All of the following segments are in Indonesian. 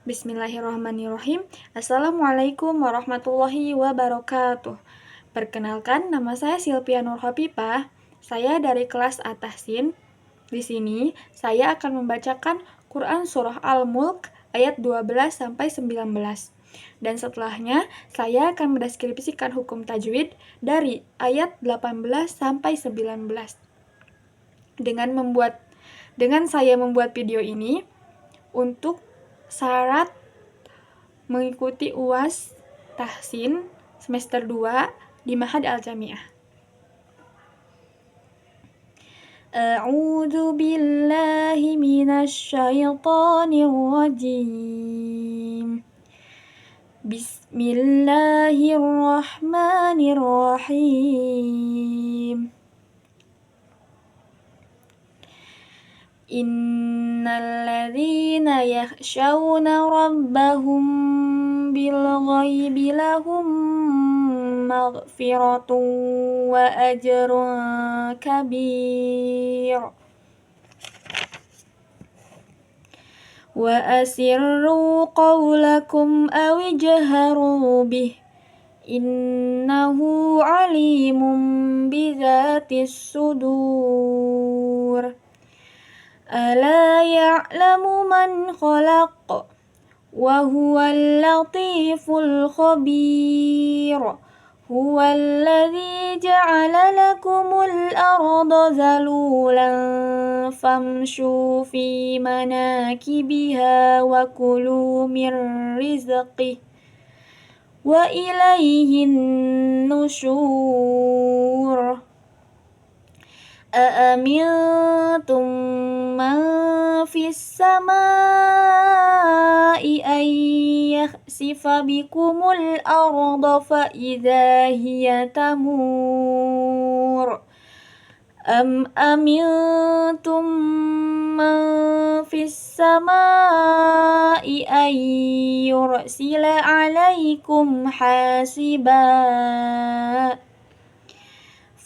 Bismillahirrahmanirrahim. Assalamualaikum warahmatullahi wabarakatuh. Perkenalkan, nama saya Silvia Nur Hafifah. Saya dari kelas At-Tahsin. Di sini, saya akan membacakan Quran Surah Al-Mulk ayat 12 sampai 19. Dan setelahnya, saya akan mendeskripsikan hukum tajwid dari ayat 18 sampai 19. Dengan saya membuat video ini untuk syarat mengikuti UAS Tahsin semester 2 di Ma'had Al-Jami'ah. A'udzu billahi minasy syaithanir rajim. Bismillahirrahmanirrahim. Innal ladzina yakhshawna rabbahum bil ghaibi lahum maghfiratun wa ajrun kabir. Wa asirru qawlakum aw ijharu bih innahu alimun bizatis sudur. Ala ya'lamu man khalaq wa huwal latiful khabir. Huwal ladzi ja'ala lakumul arda zalulan famshu fi manakibiha wa kulu mir rizqih wa ilayhin nusyur. Aamintum man fis samaa'i an yakhsifa bikumul arda fa idza hiya tamur. Am amintum man fis samaa'i an yursila 'alaikum hasiba.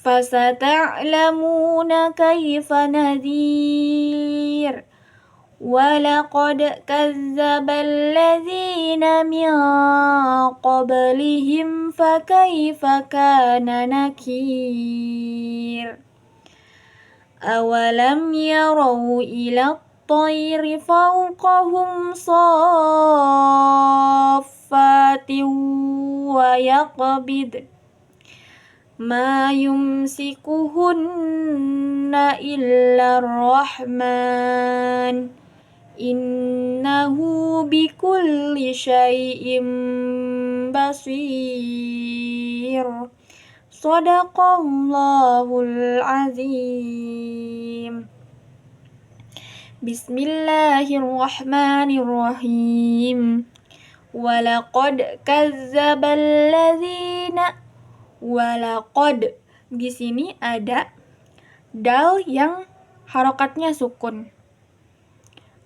Fasata'lamuna kaifa nadhir. Walaqad kazzabal ladzina min qablihim fakaifa kana nakir. Awalam yarau ila at-tayri fawqahum saffatin wa yaqbid ma yumsikuhunna illa ar-rahman innahu bikulli syai'in basir. Shadaqallahul azim. Bismillahirrahmanirrahim. Walaqad kazzabal ladzina. Walaqad, di sini ada dal yang harokatnya sukun.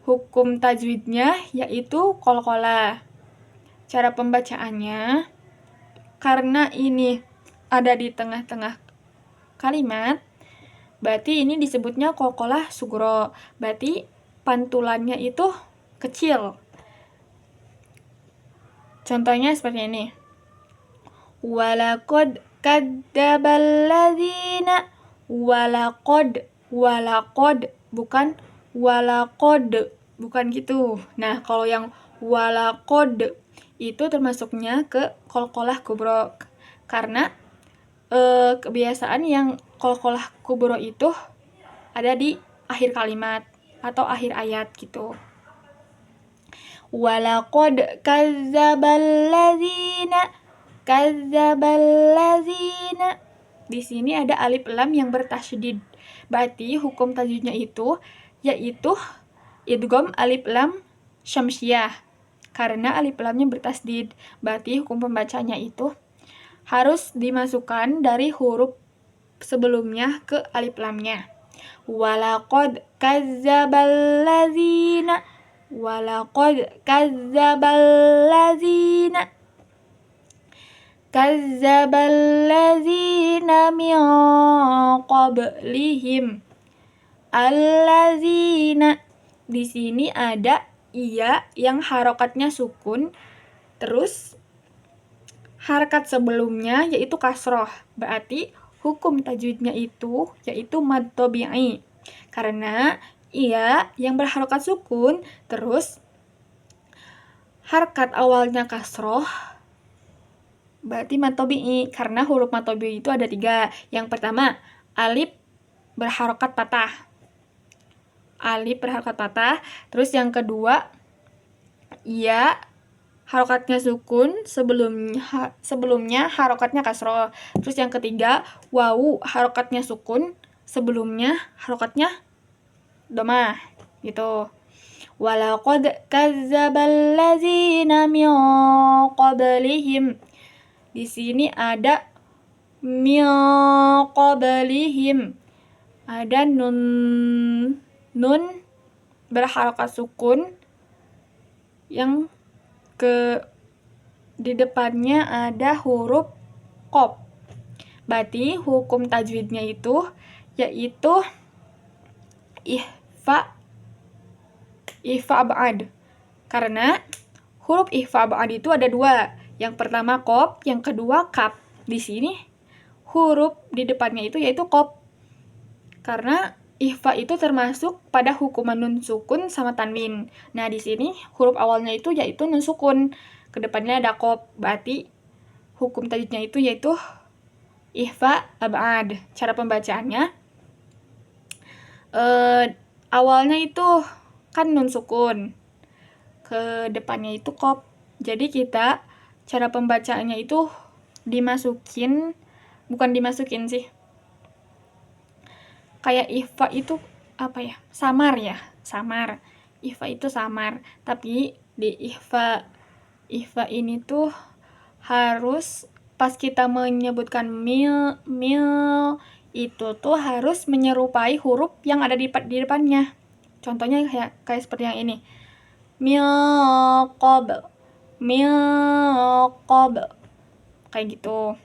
Hukum tajwidnya yaitu qalqalah. Cara pembacaannya, karena ini ada di tengah-tengah kalimat, berarti ini disebutnya qalqalah sugro. Berarti pantulannya itu kecil. Contohnya seperti ini. Walaqad kadzdzabal ladzina. Walaqad bukan walaqad, bukan gitu. Nah, kalau yang walaqad itu termasuknya ke qalqalah kubro. Karena kebiasaan yang qalqalah kubro itu ada di akhir kalimat atau akhir ayat gitu. Walaqad kadzdzabal ladzina. Kadzdzabal ladzina. Di sini ada alif lam yang bertasydid. Berarti hukum tajwidnya itu yaitu idgham alif lam syamsiyah. Karena alif lamnya bertasydid, berarti hukum pembacanya itu harus dimasukkan dari huruf sebelumnya ke alif lamnya. Walaqad kadzdzabal ladzina. Walaqad kadzdzabal ladzina. Kazzabal ladzina min qablihim. Alladzina. Di sini ada iya yang harokatnya sukun, terus harakat sebelumnya yaitu kasroh. Berarti hukum tajwidnya itu yaitu mad tabi'i. Karena iya yang berharokat sukun, terus harakat awalnya kasroh, berarti mad tabi'i. Karena huruf mad tabi'i itu ada 3. Yang pertama, alif berharokat patah. Alif berharokat patah. Terus yang kedua, iya harokatnya sukun, sebelumnya harokatnya kasroh. Terus yang ketiga, wawu harokatnya sukun, sebelumnya harokatnya domah gitu. Walaqad kazzabal ladzina min qablihim. Di sini ada min qablihim. Ada nun berharokat sukun yang di depannya ada huruf qaf. Berarti hukum tajwidnya itu yaitu ihfa ba'd. Karena huruf ihfa ba'd itu ada 2. Yang pertama qaf, yang kedua kaf. Di sini huruf di depannya itu yaitu qaf. Karena ihfa itu termasuk pada hukuman nun sukun sama tanwin. Nah, di sini huruf awalnya itu yaitu nun sukun. Kedepannya ada qaf. Berarti hukum tajwidnya itu yaitu ihfa ba'd. Cara pembacaannya awalnya itu kan nun sukun. Kedepannya itu qaf. Jadi kita cara pembacaannya itu bukan dimasukin sih. Kayak ihfa itu apa ya? Samar ya, samar. Ihfa itu samar, tapi di ihfa ini tuh harus pas kita menyebutkan mil itu tuh harus menyerupai huruf yang ada di depannya. Contohnya kayak seperti yang ini. Mil qab. Kayak gitu.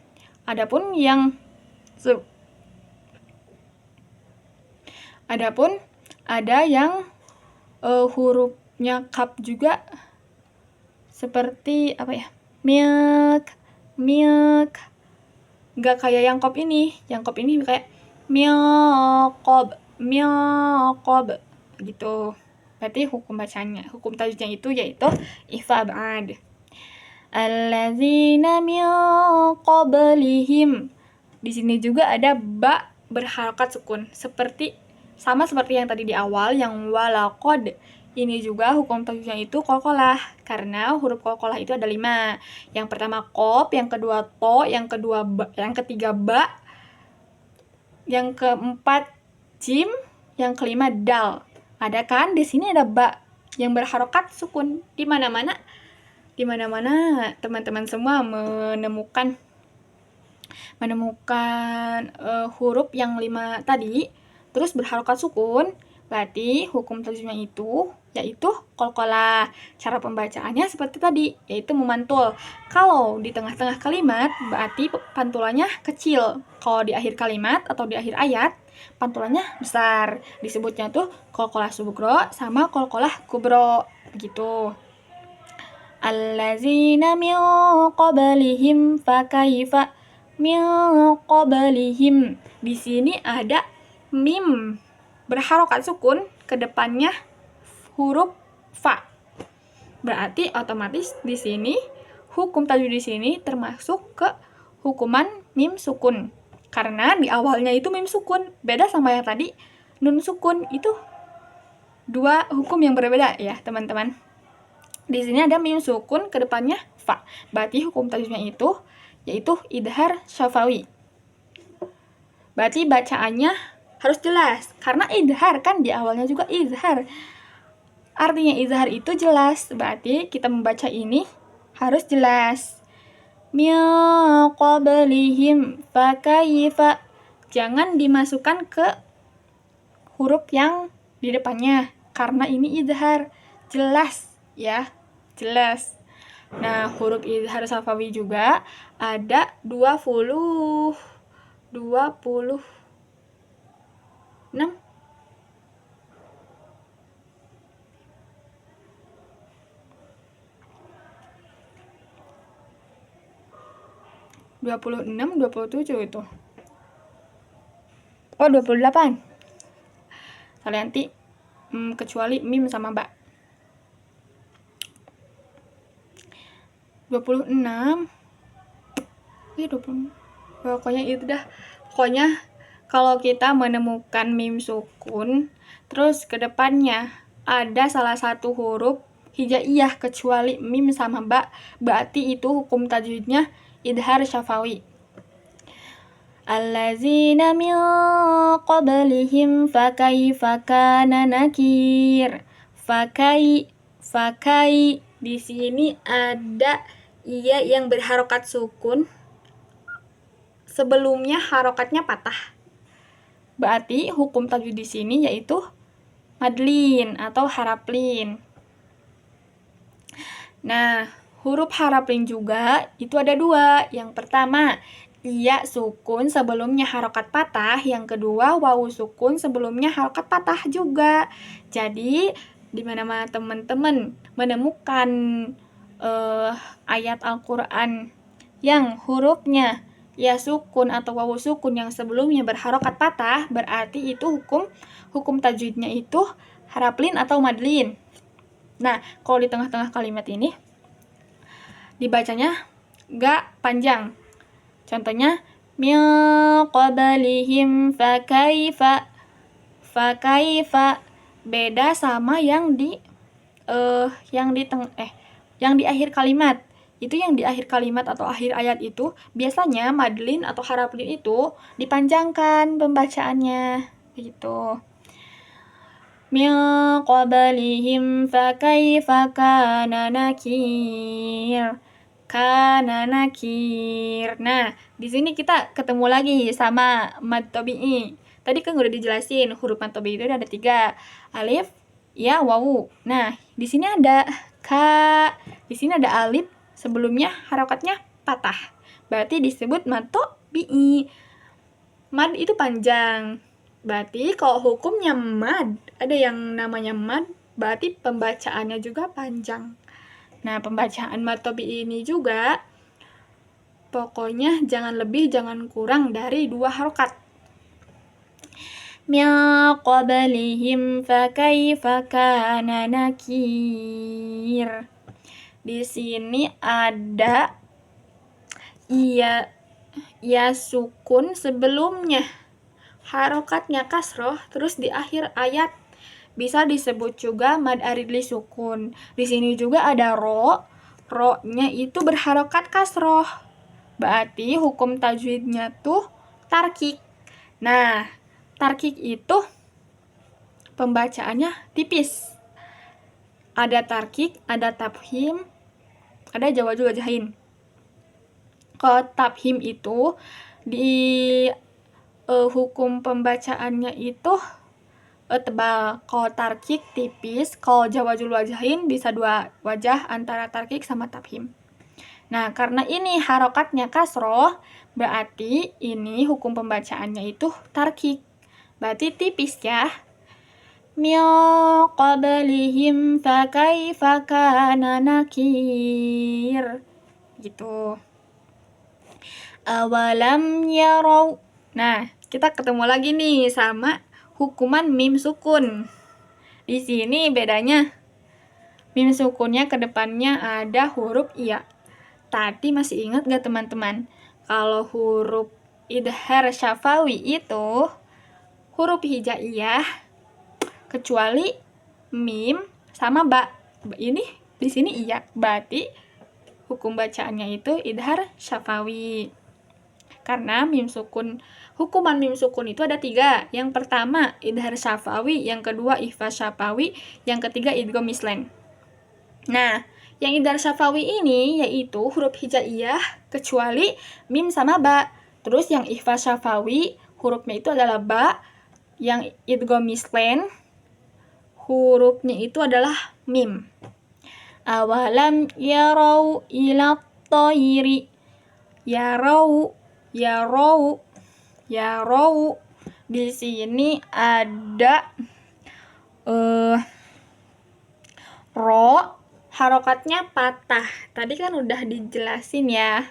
Adapun ada yang hurufnya kaf juga seperti apa ya? Milk. Nggak kayak yang qaf ini. Yang qaf ini kayak milqab gitu. Berarti hukum tajwidnya itu yaitu ihfa ba'd. Allazina min qablihim. Di sini juga ada ba berharokat sukun, sama seperti yang tadi di awal yang walaqad. Ini juga hukum tajwidnya itu qalqalah, karena huruf qalqalah itu ada 5. Yang pertama qaf, yang kedua to, yang ketiga ba, yang keempat jim, yang kelima dal. Ada kan? Di sini ada ba yang berharokat sukun. Di mana-mana teman-teman semua menemukan huruf yang 5 tadi terus berharokat sukun, berarti hukum tajwidnya itu yaitu qalqalah. Cara pembacaannya seperti tadi, yaitu memantul. Kalau di tengah-tengah kalimat berarti pantulannya kecil. Kalau di akhir kalimat atau di akhir ayat pantulannya besar. Disebutnya tuh qalqalah subro sama qalqalah kubro gitu. Allazina min qablihim fakaifa min qablihim. Di sini ada mim berharokat sukun, ke depannya huruf fa. Berarti otomatis di sini hukum tajwid di sini termasuk ke hukuman mim sukun. Karena di awalnya itu mim sukun, beda sama yang tadi nun sukun. Itu 2 hukum yang berbeda ya, teman-teman. Di sini ada mim sukun, ke depannya fa. Berarti hukum tajwidnya itu yaitu idhar syafawi. Berarti bacaannya harus jelas, karena idhar kan di awalnya juga izhar. Artinya izhar itu jelas, berarti kita membaca ini harus jelas. Min qablihim fakaifa. Jangan dimasukkan ke huruf yang di depannya, karena ini izhar. Jelas ya, jelas. Nah, huruf izhar syafawi juga ada 26 26 26, 27 itu. Oh, 28. Nanti kecuali mim sama ba. 26. Iya, 20. Pokoknya itu dah. Pokoknya kalau kita menemukan mim sukun, terus ke depannya ada salah satu huruf hijaiyah kecuali mim sama ba, berarti itu hukum tajwidnya idhar syafawi. Allazina min qablihim fakaifa kana nakir. Fakai di sini ada iya yang berharokat sukun, sebelumnya harokatnya patah. Berarti hukum tajwid di sini yaitu madlin atau haraplin. Nah, huruf haraplin juga itu ada dua. Yang pertama, iya sukun sebelumnya harokat patah. Yang kedua, wawu sukun sebelumnya harokat patah juga. Jadi, di mana-mana teman-teman menemukan ayat Al-Quran yang hurufnya ya sukun atau wawu sukun yang sebelumnya berharokat patah, berarti itu hukum tajwidnya itu haraplin atau madlin. Nah, kalau di tengah-tengah kalimat ini dibacanya gak panjang. Contohnya min qablihim fakaifa. Beda sama yang di akhir kalimat. Itu yang di akhir kalimat atau akhir ayat itu biasanya madlin atau haraplin itu dipanjangkan pembacaannya gitu. Min qablihim fakaifa kana nakir. Nah, di sini kita ketemu lagi sama mad tabi'i. Tadi kan udah dijelasin huruf mad tabi'i itu ada 3, alif, ya, wawu. Nah, di sini ada ka, di sini ada alif, sebelumnya harokatnya patah. Berarti disebut mad tabi'i. Mad itu panjang. Berarti kalau hukumnya mad, ada yang namanya mad, berarti pembacaannya juga panjang. Nah, pembacaan mad tabi'i ini juga pokoknya jangan lebih, jangan kurang dari 2 harokat. Min qablihim fakaifa kana nakir. Di sini ada iya sukun sebelumnya harokatnya kasroh, terus di akhir ayat bisa disebut juga mad aridli sukun. Di sini juga ada ro-nya itu berharokat kasroh. Berarti hukum tajwidnya tuh tarkik. Nah, tarkik itu pembacaannya tipis. Ada tarkik, ada tafhim, ada jawazul wajahin. Kalau tafhim itu di hukum pembacaannya itu tebal. Kalau tarkik tipis, kalau jawazul wajahin bisa 2 wajah antara tarkik sama tafhim. Nah, karena ini harokatnya kasroh, berarti ini hukum pembacaannya itu tarkik. Berarti tipis ya. Min qablihim fakaifa kana nakir. Gitu. Awalam yarau. Nah, kita ketemu lagi nih sama hukuman mim sukun. Di sini bedanya mim sukunnya ke depannya ada huruf iya. Tadi masih ingat gak teman-teman? Kalau huruf idhar syafawi itu huruf hijaiyah kecuali mim sama ba. Ini di sini iya. Berarti hukum bacaannya itu idhar syafawi. Karena hukuman mim sukun itu ada 3. Yang pertama idhar syafawi, yang kedua ikhfa syafawi, yang ketiga idgham mislen. Nah, yang idhar syafawi ini yaitu huruf hijaiyah kecuali mim sama ba. Terus yang ikhfa syafawi hurufnya itu adalah ba. Yang idgham mislen hurufnya itu adalah mim. Awalam yarau ila tayri. Yarau. Di sini ada ro, harokatnya patah. Tadi kan udah dijelasin ya.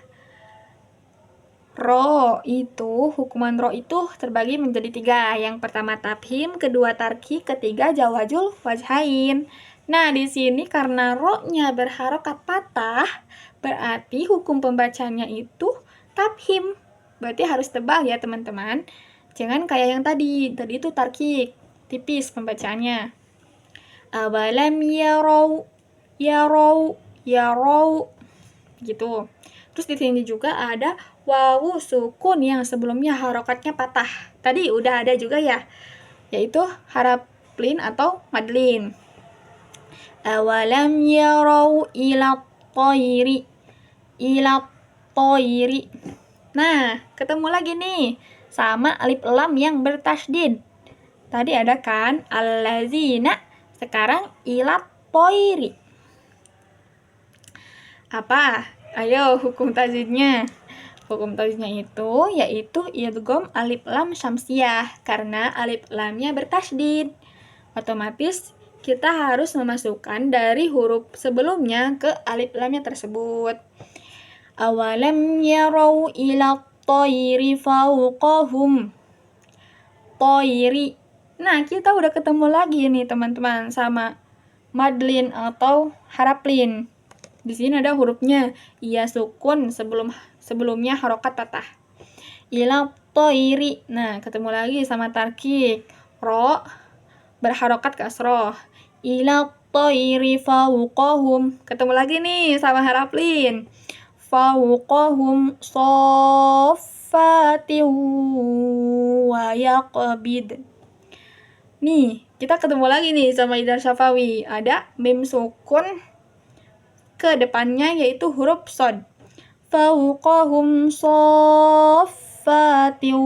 Hukuman ro itu terbagi menjadi 3. Yang pertama tafhim, kedua tarkik, ketiga jawazul wajhain. Nah, di sini karena ro-nya berharokat patah, berarti hukum pembacanya itu tafhim. Berarti harus tebal ya, teman-teman. Jangan kayak yang tadi. Tadi itu tarkik, tipis pembacaannya. Awalam yarau gitu. Terus di sini juga ada wawu sukun yang sebelumnya harokatnya patah. Tadi udah ada juga ya, yaitu haraplin atau madlin. Awalam yarau ila toiri. Nah, ketemu lagi nih sama alif lam yang bertasydid. Tadi ada kan allazina, sekarang ila toiri. Apa? Ayo hukum tasydidnya. Hukum tasydidnya itu yaitu idgham alif lam syamsiyah karena alif lamnya bertasydid. Otomatis kita harus memasukkan dari huruf sebelumnya ke alif lamnya tersebut. Awalam yarau ila toiri fawqahum. Toiri. Nah, kita udah ketemu lagi nih teman-teman sama madlin atau haraplin. Di sini ada hurufnya iya sukun sebelumnya harokat patah. Ila toiri. Nah, ketemu lagi sama tarkik. Ro berharokat kasroh. Ila toiri fawqahum. Ketemu lagi nih sama haraplin. Fawqahum soffatin wa yaqbid. Nih, kita ketemu lagi nih sama Idhar Syafawi. Ada mim sukun ke depannya yaitu huruf shad. Fawqahum soffatin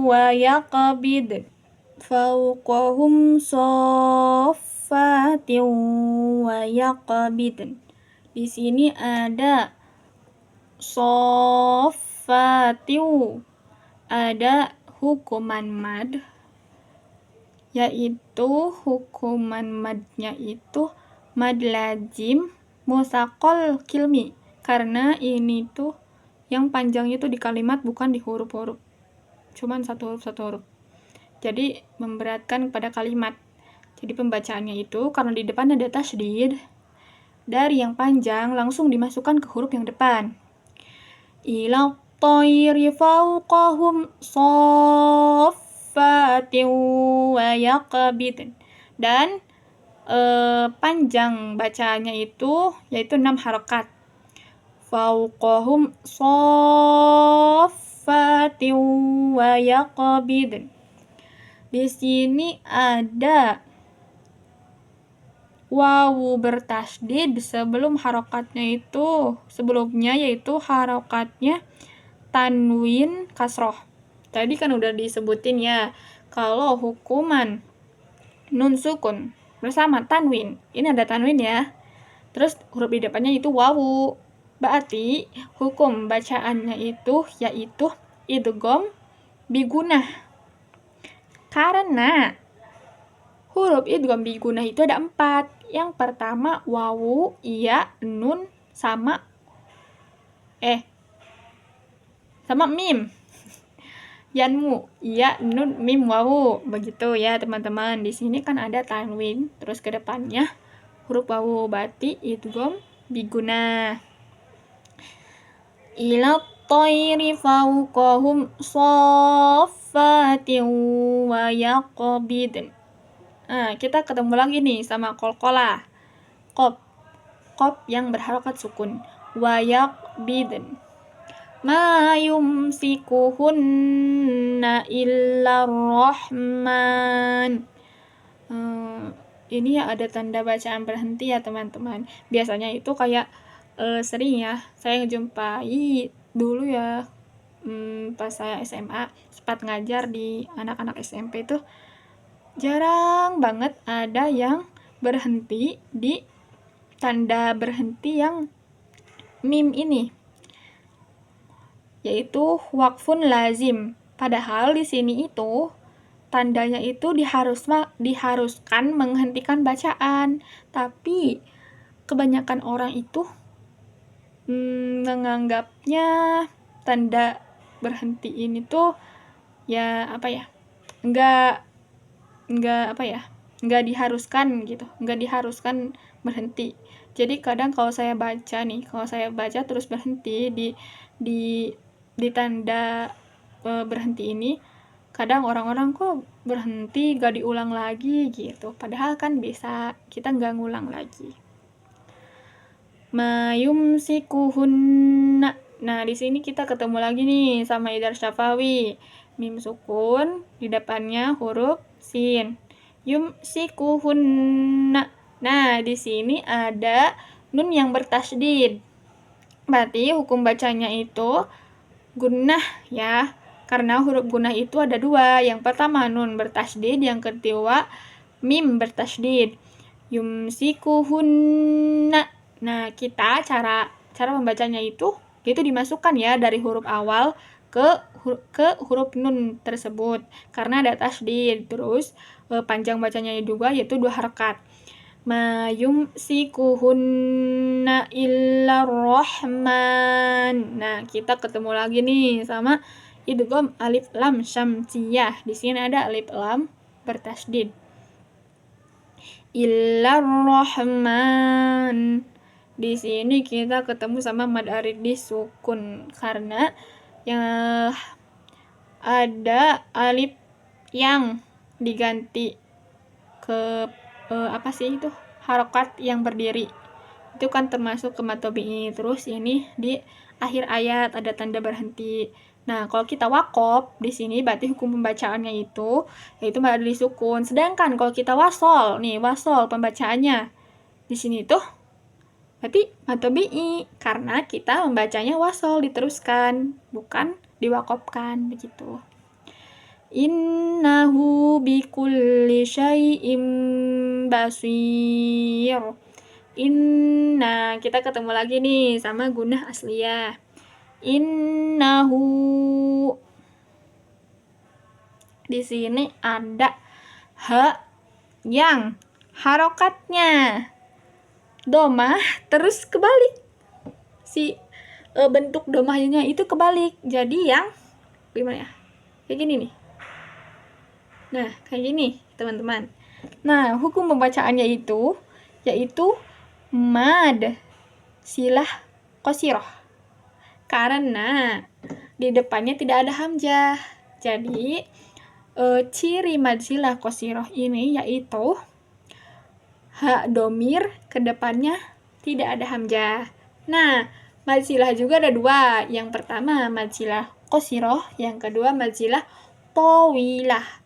wa yaqbid. Fawqahum soffatin wa yaqbid. Di sini ada soffatin, ada hukuman mad, yaitu hukuman madnya itu mad lazim musaqal kilmi, karena ini tuh yang panjangnya tuh di kalimat bukan di huruf-huruf, cuman satu huruf. Jadi memberatkan pada kalimat. Jadi pembacaannya itu karena di depan ada tasydid, dari yang panjang langsung dimasukkan ke huruf yang depan. Ila tayri fawqahum soffatin wa yaqbid. Dan panjang bacanya itu yaitu 6 harokat. Fawqahum soffatin wa yaqbid. Di sini ada wawu bertasydid sebelumnya yaitu harokatnya tanwin kasroh. Tadi kan udah disebutin ya, kalau hukuman nun sukun bersama tanwin, ini ada tanwin ya, terus huruf di depannya itu wawu, berarti hukum bacaannya itu yaitu idgham bigunah. Karena huruf idgham bigunah itu ada 4. Yang pertama wawu, iya, nun, sama mim. Yanmu, iya, nun, mim, wawu. Begitu ya teman-teman. Di sini kan ada tanwin, terus ke depannya huruf wawu, berarti idgham bigunah. Ila tayri fawqahum soffatin wa yaqbid. Nah, kita ketemu lagi nih sama qalqalah. Qaf yang berharokat sukun. Wa yaqbid. Ma yumsikuhunna illa rahman. Ini ya ada tanda bacaan berhenti ya teman-teman. Biasanya itu kayak sering ya saya ngejumpai dulu ya, pas saya SMA sempat ngajar di anak-anak SMP itu jarang banget ada yang berhenti di tanda berhenti yang mim ini, yaitu waqfun lazim. Padahal di sini itu tandanya itu diharuskan menghentikan bacaan, tapi kebanyakan orang itu menganggapnya tanda berhenti ini tuh ya apa ya, nggak apa ya, nggak diharuskan gitu, nggak diharuskan berhenti. Jadi kadang kalau saya baca terus berhenti di tanda berhenti ini, kadang orang-orang kok berhenti gak diulang lagi gitu, padahal kan bisa kita nggak ngulang lagi. Mayumsikuhunna. Nah, di sini kita ketemu lagi nih sama Idhar Syafawi. Mim sukun, di depannya huruf sin. Yumsikuhunna. Nah, di sini ada nun yang bertasydid. Berarti hukum bacanya itu gunnah ya. Karena huruf gunnah itu ada dua. Yang pertama nun bertasydid, yang kedua mim bertasydid. Yumsikuhunna. Nah, kita cara membacanya itu dimasukkan ya dari huruf awal ke huruf nun tersebut karena ada tasydid. Terus panjang bacanya juga yaitu 2 harakat. Ma yumsikuhunna illa rahman. Nah, kita ketemu lagi nih sama idgham alif lam syamsiyah. Di sini ada alif lam bertasydid. Illa rahman. Di sini kita ketemu sama mad aridhi sukun karena yang ada alif yang diganti ke harokat yang berdiri. Itu kan termasuk ke mad tabi'i. Terus ini di akhir ayat ada tanda berhenti. Nah, kalau kita wakof di sini berarti hukum pembacaannya itu yaitu mad aridhi sukun. Sedangkan kalau kita wasol pembacaannya di sini tuh berarti mad tabi'i karena kita membacanya wasol diteruskan, bukan diwakofkan begitu. Innahu bikulli syai'im basir. Inna, kita ketemu lagi nih sama gunnah asliyah. Innahu. Di sini ada ha yang harokatnya domah terus kebalik. Bentuk domahnya itu kebalik. Jadi yang gimana ya? Kayak gini nih. Nah, kayak gini, teman-teman. Nah, hukum pembacaannya itu yaitu mad silah qasirah. Karena di depannya tidak ada hamzah. Jadi, ciri mad silah qasirah ini yaitu ha domir ke depannya tidak ada hamzah. Nah, mad silah juga ada 2. Yang pertama mad silah qasirah, yang kedua mad silah tawilah.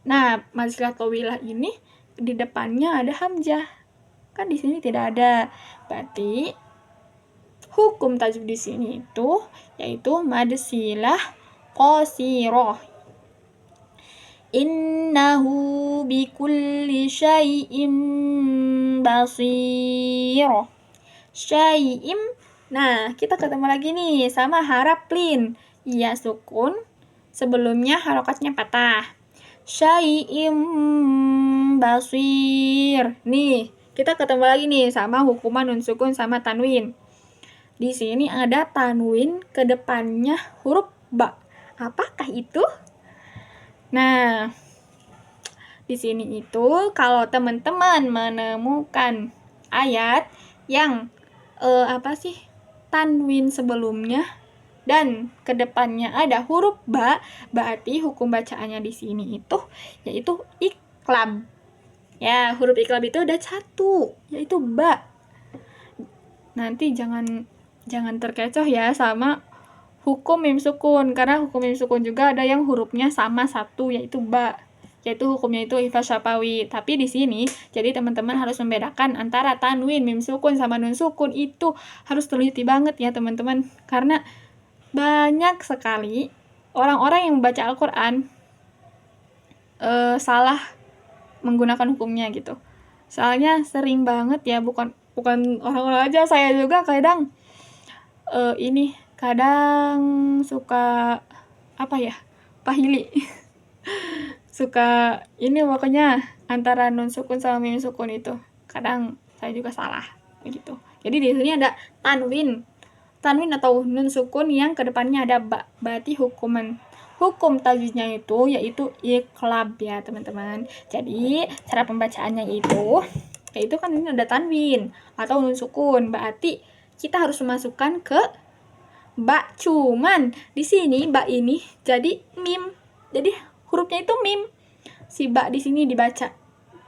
Nah, mad silah tawilah ini di depannya ada hamzah. Kan di sini tidak ada. Berarti hukum tajwid di sini itu yaitu mad silah qasirah. Innahu bikulli syai'im basir. Syai'im. Nah, kita ketemu lagi nih sama harap lin. Iya sukun, sebelumnya harokatnya patah. Syai'im basir. Nih, kita ketemu lagi nih sama hukuman nun sukun sama tanwin. Di sini ada tanwin ke depannya huruf ba. Apakah itu? Nah, di sini itu kalau teman-teman menemukan ayat yang tanwin sebelumnya dan kedepannya ada huruf ba, berarti hukum bacaannya di sini itu yaitu iqlab. Ya, huruf iqlab itu ada 1, yaitu ba. Nanti jangan terkecoh ya sama hukum mim sukun, karena hukum mim sukun juga ada yang hurufnya sama 1 yaitu ba. Yaitu hukumnya itu Idhar Syafawi. Tapi di sini jadi teman-teman harus membedakan antara tanwin mim sukun sama nun sukun, itu harus teliti banget ya teman-teman, karena banyak sekali orang-orang yang membaca Al-Qur'an salah menggunakan hukumnya gitu. Soalnya sering banget ya, bukan orang-orang aja, saya juga kadang kadang suka pahili suka pokoknya antara nun sukun sama mim sukun itu kadang saya juga salah begitu. Jadi di sini ada tanwin tanwin atau nun sukun yang kedepannya ada ba. Berarti hukum tajwidnya yaitu iqlab ya teman-teman. Jadi cara pembacaannya yaitu kan ini ada tanwin atau nun sukun, berarti kita harus memasukkan ke ba. Cuman di sini ba ini jadi mim, jadi hurufnya itu mim. Si ba di sini dibaca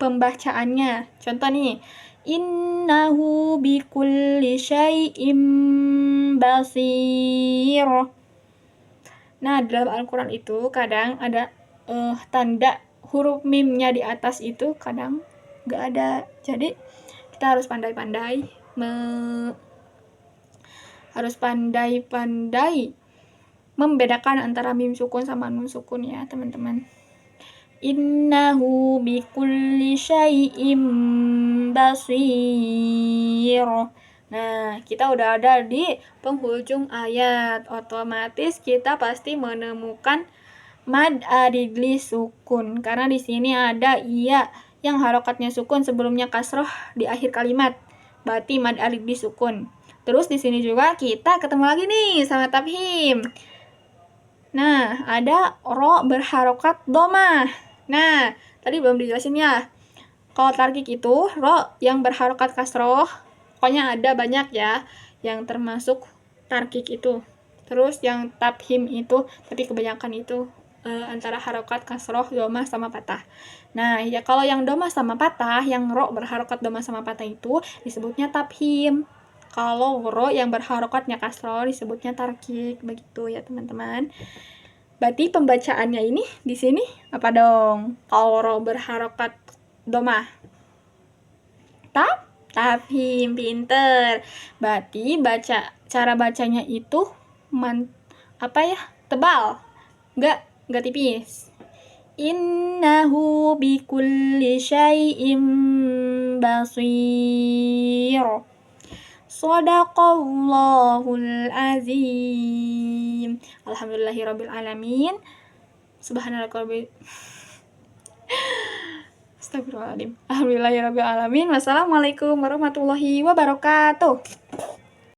pembacaannya. Contoh nih, innahu bikulli syai'im basir. Nah, dalam Al-Quran itu kadang ada tanda huruf mimnya di atas itu kadang nggak ada. Jadi kita harus pandai-pandai membedakan antara mim sukun sama nun sukun ya teman-teman. Innahu bikulli syai'im basir. Nah, kita udah ada di penghujung ayat. Otomatis kita pasti menemukan mad aridli sukun. Karena di sini ada iya yang harokatnya sukun sebelumnya kasroh di akhir kalimat. Berarti mad aridli sukun. Terus di sini juga kita ketemu lagi nih sama tafhim. Nah, ada ro berharokat domah. Nah, tadi belum dijelasin ya. Kalau tarkik itu ro yang berharokat kasroh. Pokoknya ada banyak ya yang termasuk tarkik itu. Terus yang tafhim itu, tapi kebanyakan itu antara harokat kasroh, domah sama patah. Nah, ya kalau yang domah sama patah, yang ro berharokat domah sama patah itu disebutnya tafhim. Kalau ro yang berharokatnya kasroh disebutnya tarkik, begitu ya teman-teman. Berarti pembacaannya ini di sini apa dong? Kalau ro berharokat domah, tafhim, pinter. Berarti cara bacanya itu tebal, nggak tipis. Innahu bikulli syai'im basir. Shadaqallahul azim. Alhamdulillahirabbil alamin. Subhanallahirabbil Astagfirullahaladzim. Alhamdulillahirabbil alamin. Wassalamualaikum warahmatullahi wabarakatuh.